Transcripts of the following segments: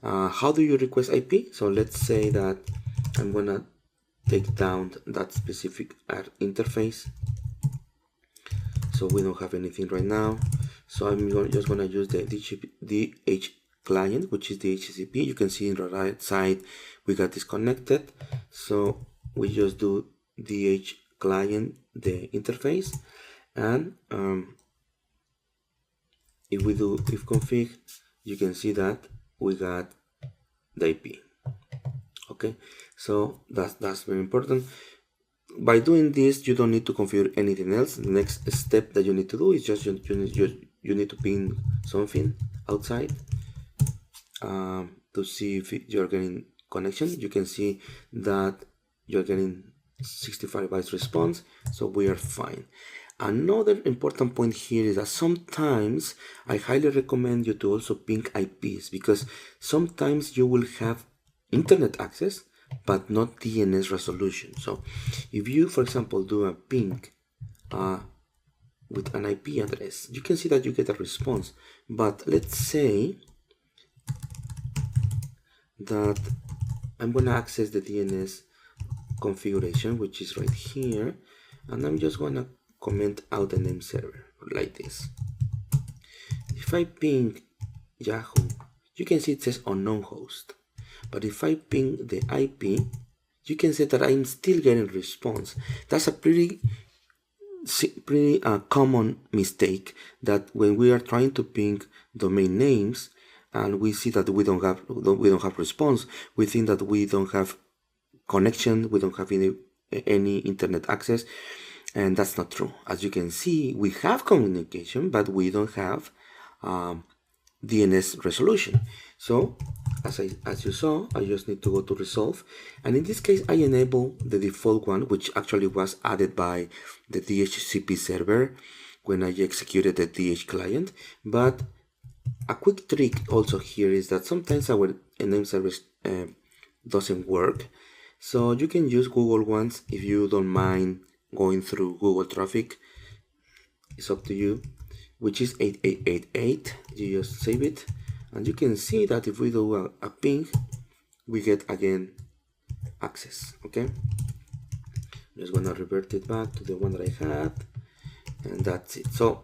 How do you request IP? So let's say that I'm gonna take down that specific interface. So we don't have anything right now. So I'm just gonna use the DH client, which is the DHCP. You can see in the right side we got disconnected. So we just do DH client, the interface, and if we do ifconfig, you can see that we got the IP. Okay, so that's very important. By doing this, you don't need to configure anything else. The next step that you need to do is just you need to ping something outside to see if you're getting connection. You can see that you're getting 65 bytes response, so we are fine. Another important point here is that sometimes I highly recommend you to also ping IPs, because sometimes you will have internet access but not DNS resolution. So if you, for example, do a ping with an IP address, you can see that you get a response. But let's say that I'm going to access the DNS configuration, which is right here, and I'm just going to comment out the name server like this. If I ping Yahoo, you can see it says unknown host. But if I ping the IP, you can see that I'm still getting response. That's a pretty common mistake, that when we are trying to ping domain names and we see that we don't have response, we think that we don't have connection, we don't have any internet access, and that's not true. As you can see, we have communication, but we don't have DNS resolution. So as you saw, I just need to go to resolve, and in this case I enable the default one, which actually was added by the DHCP server when I executed the DH client. But a quick trick also here is that sometimes our name service doesn't work, so you can use Google ones if you don't mind going through Google traffic. It's up to you, which is 8888. You just save it, and you can see that if we do a ping, we get again access. Okay, I'm just gonna revert it back to the one that I had, and that's it. So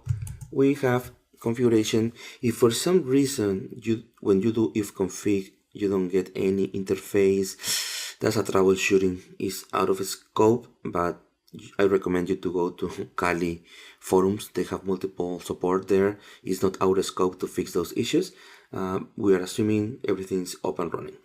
we have configuration. If for some reason when you do ifconfig you don't get any interface, that's a troubleshooting, is out of scope, but I recommend you to go to Kali forums. They have multiple support there. It's not out of scope to fix those issues. We are assuming everything's up and running.